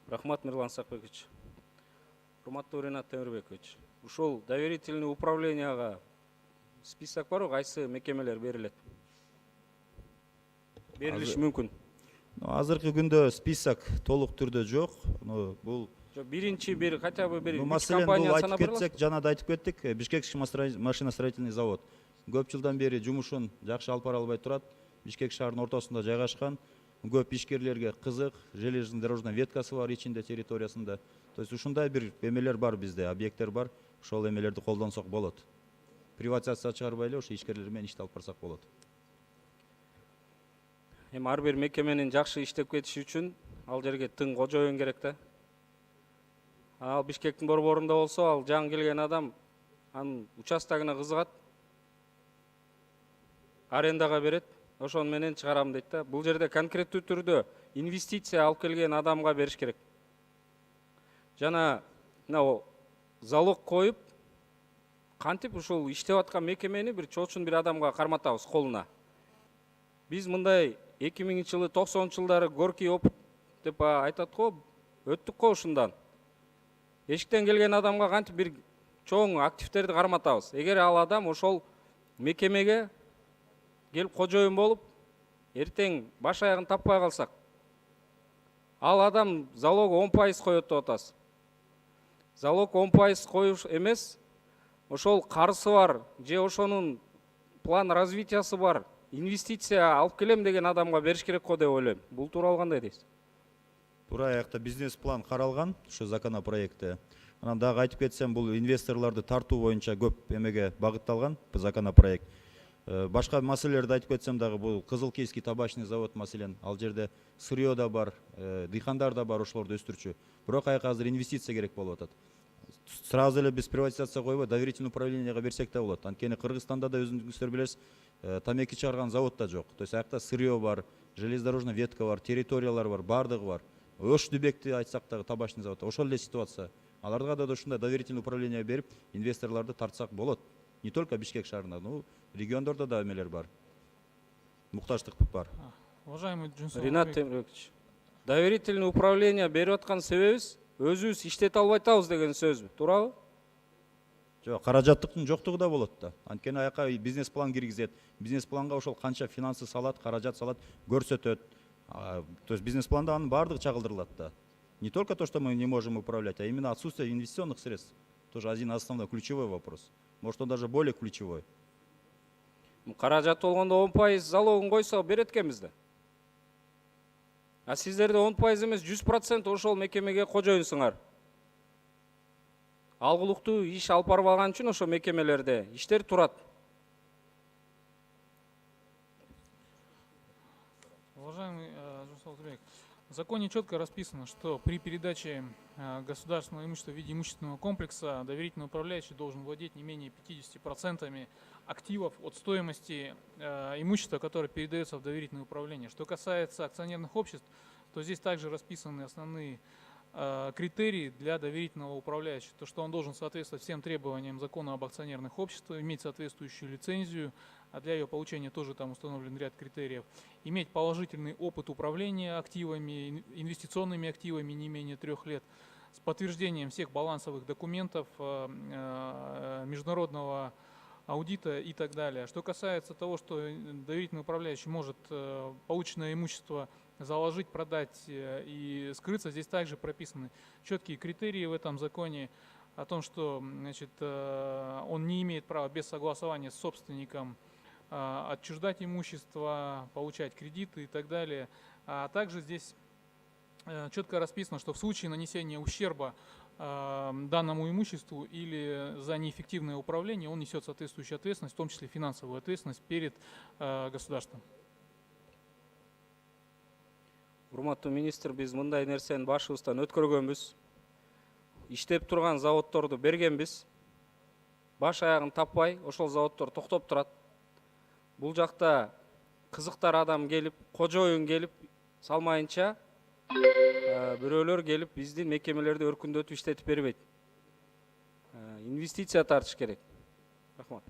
Рахмат, Мирлан Сакбекович. Урматтуу Ринат Темирбекович. Ушул доверительный управленияга список бар, кайсы мекемелер берилет? Берилиши мүмкүн. Азыркы күндө список толук түрдө жок. Бул Биринчи бир хотя бы бир маселен бул айтып кетсек, жана да айтып кеттик, Бишкек машиностроительный завод көп жылдан бери жумушун жакшы алып бара албай турат. Бишкек шаарынын ортосунда жайгашкан. Көп ишкерлерге кызык, железнодорожный веткасы бар ичинде территориясында. То есть ушундай бир эмелер бар бизде, объекттер бар. Ошол эмелерди колдонсок болот. Приватизация чыгарбай эле ошо ишкерлер менен ишти алып барсак болот. Эми ар бир мекеменин жакшы иштеп кетиши үчүн ал жерге тың кожоюн керек да. Ал Бишкектин борборунда болсо, ал жаңы келген адам анын участогуна кызыгат, арендага берет, ошону менен чыгарам дейт да. Бул жерде конкреттүү түрдө инвестиция алып келген адамга бериш керек. Жана залог коюп, кантип ушул иштеп аткан мекемени бир чоочун бир адамга карматабыз колуна. Биз мындай 2000-жылы 90-жылдары горький опыт деп айтат го, өттүк го ушундан. Эшиктен келген адамга кантип бир чоң активтерди карматабыз. Эгер ал адам ошол мекемеге келип кожоюн болуп, эртең баш аягын таппай калсак, ал адам залог 10% коет деп атасыз. Залог 10% коюш эмес, ошол карысы бар, же ошонун план развитиясы бар, инвестиция алып келем деген адамга бериш керек го деп ойлойм. Бул тууралуу кандай дейсиз? Туура аякта бизнес план каралган, ушу законопроектте. Анан дагы айтып кетсем, бул инвесторлорду тартуу боюнча көп эмеге багытталган бул законопроект. Башка маселелерди айтып кетсем дагы, бул Кызылкийский табачный завод маселен, ал жерде сырье да бар, дыйкандар да бар ошолорду өстүрчү. Бирок аяка азыр инвестиция керек болуп атат. Сразу эле биз приватизация койбой, доверительный управленияга берсек да болот. Анткени Кыргызстанда да өзүңүздөр билесиз, тамеки чыгарган завод да жок. То есть аякта сырье бар, железнодорожный ветка бар, территориялар бар, бардыгы бар. Ош Дүбекти айтсак дагы табачный завод. Ошол эле ситуация. Аларга да ушундай доверительный управление берип, инвесторлорду тартсак болот. Не только Бишкек шаарында, региондордо да эмелер бар. Муктаждык бар. Уважаемый Ринат Темирбекович, доверительный управление берип аткан себебибиз өзүбүз иштете албай атабыз деген сөзбү, туурабы? Жок, каражаттыктын жоктугу да болот да. Анткени аяка бизнес план киргизет. Бизнес планга ошол канча финансы салат, каражат салат, көрсөтөт. То есть бизнес планда анын бардыгы чагылдырылат да. Не только то, что мы не можем управлять, а именно отсутствие инвестиционных средств. Тоже один основной ключевой вопрос. Может, он даже более ключевой. Каражат болгондо 10% залогун койсо берет экенбиз да. А сиздерде 10% эмес 100% ошол мекемеге кожоюнсуңар. Алгылыктуу иш алып барып алган үчүн ошо мекемелерде иштер турат. Уважаемый Жусал Турбек, в законе четко расписано, что при передаче государственного имущества в виде имущественного комплекса доверительный управляющий должен владеть не менее 50% активов от стоимости имущества, которое передается в доверительное управление. Что касается акционерных обществ, то здесь также расписаны основные критерии для доверительного управляющего. То, что он должен соответствовать всем требованиям закона об акционерных обществах, иметь соответствующую лицензию, а для ее получения тоже там установлен ряд критериев, иметь положительный опыт управления активами, инвестиционными активами не менее 3 лет, с подтверждением всех балансовых документов, международного аудита и так далее. Что касается того, что доверительный управляющий может полученное имущество заложить, продать и скрыться, здесь также прописаны четкие критерии в этом законе о том, что он не имеет права без согласования с собственником отчуждать имущество, получать кредиты и так далее. А также здесь четко расписано, что в случае нанесения ущерба данному имуществу или за неэффективное управление он несет соответствующую ответственность, в том числе финансовую ответственность перед государством. Урматтуу министр, биз мындай нерсени башыбыздан өткөргөнбүз. Иштеп турган заводдорду бергенбиз. Баш аягын таппай, ошол заводдор токтоп турат. Бул жакта кызыктар адам келип, кожоюн келип салмайынча, бирөөлөр келип биздин мекемелерди өркүндөтүп иштетип бербейт. Инвестиция тартыш керек. Рахмат.